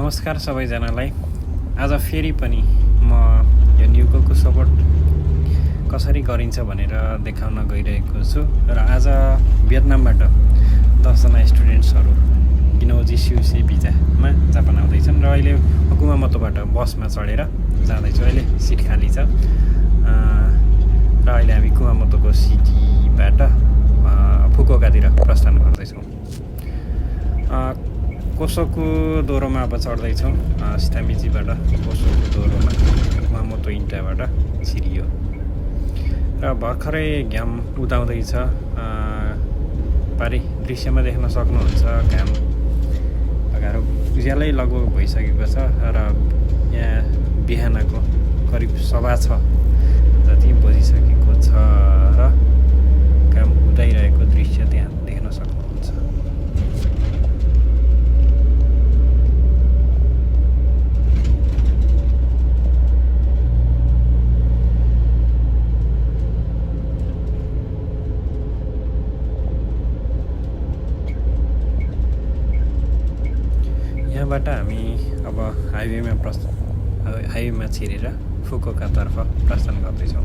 नमस्कार सबैजनालाई। आज फेरि पनि म यो न्युकोको सपोर्ट कसरी गरिन्छ भनेर देखाउन गइरहेको छु। र आज भियतनामबाट 10जना स्टुडेन्ट्सहरू किनौजी सिउसी भिजामा जापान आउँदैछन् र अहिले कुमामोतोबाट बसमा चढेर जाँदैछु। अहिले सिट खाली छ र अहिले हामी कुमामोतोको सिटीबाट फुकुओकातिर प्रस्थान गर्दैछौँ। कोसोको दोरोमा अब चढ्दैछौँ। सितामिजीबाट कोसोको दोरोमा कुमामोतो इन्टाबाट छिरियो र भर्खरै घाम उदाउँदैछ। पारि दृश्यमा देख्न सक्नुहुन्छ घाम अगाडि उज्यालै लगभग भइसकेको छ र यहाँ बिहानको करिब 6:15 जति बजिसकेको छ र घाम उदाइरहेको दृश्य त्यहाँ देख्न सक्नुहुन्छ। यहाँबाट हामी अब हाइवेमा छिरेर फुकुओकातर्फ प्रस्थान गर्दैछौँ।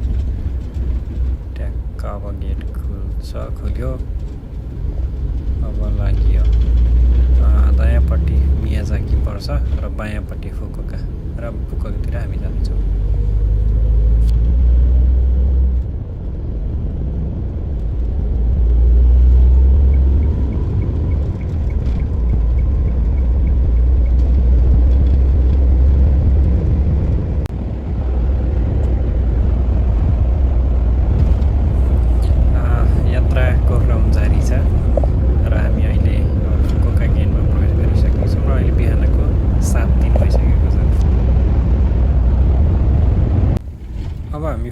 ट्याक्क अब गेट खोल्यो। अब लाग्यो दायाँपट्टि मियाजाकी पर्छ र बायाँपट्टि फुकुओका र फुकुओकातिर हामी जाँदैछौँ।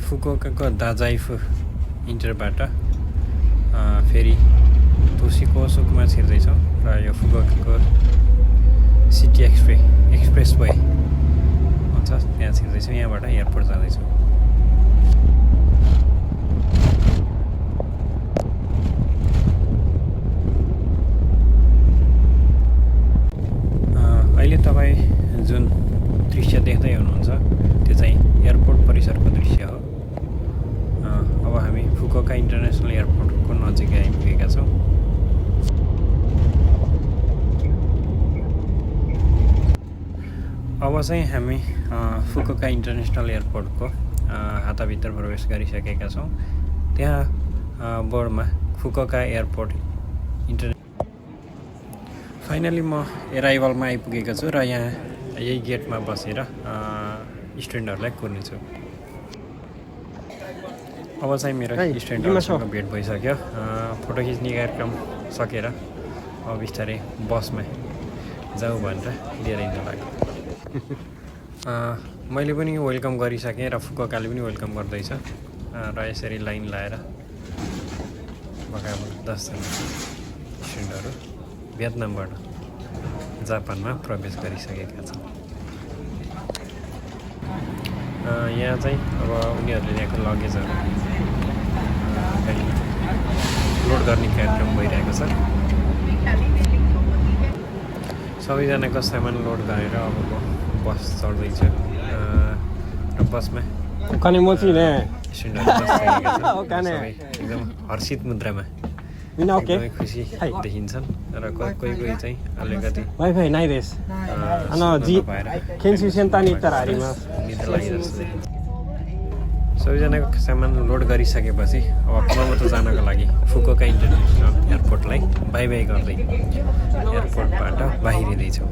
फुकुओकाको दाजाइफु इन्टरबाट फेरि तुसिकोसोकमा छिर्दैछौँ र यो फुकुओकाको सिटी एक्सप्रेस वे हुन्छ त्यहाँ छिर्दैछौँ। यहाँबाट एयरपोर्ट जाँदैछौँ। अहिले तपाईँ जुन दृश्य देख्दै हुनुहुन्छ त्यो चाहिँ एयरपोर्ट परिसरको दृश्य हो। अब हामी फुकुओका इन्टरनेसनल एयरपोर्टको नजिकै आइपुगेका छौँ। अब चाहिँ हामी फुकुओका इन्टरनेसनल एयरपोर्टको हाताभित्र प्रवेश गरिसकेका छौँ। त्यहाँ बोर्डमा फुकुओका एयरपोर्ट फाइनली म एराइभलमा आइपुगेको छु र यहाँ यही गेटमा बसेर स्टुडेन्टहरूलाई कुर्नेछु। अब चाहिँ मेरो स्टुडेन्टहरूसँग भेट भइसक्यो। फोटो खिच्ने कार्यक्रम सकेर अब बिस्तारै बसमा जाउँ भनेर लिएर हिँड्न लाग्यो। मैले पनि वेलकम गरिसकेँ र फुकुओकाले पनि वेलकम गर्दैछ र यसरी लाइन लाएर बगाबर 10जना स्टुडेन्टहरू भियतनामबाट जापानमा प्रवेश गरिसकेका छन्। यहाँ चाहिँ अब उनीहरूले ल्याएको लगेजहरू लोड गर्ने कार्यक्रम भइरहेको छ। सबैजनाको सामान लोड गरेर अब बस चढ्दैछ र बसमा एकदम हर्षित मुद्रामा एकदमै खुसी देखिन्छन् र कोही चाहिँ अलिकति निद्रा लागिरहेको देखिन्छ। सबैजनाको सामान लोड गरिसकेपछि अब कुमामोतो जानको लागि फुकुओका इन्टरनेसनल एयरपोर्टलाई बाई बाई गर्दै एयरपोर्टबाट बाहिरिँदैछौँ।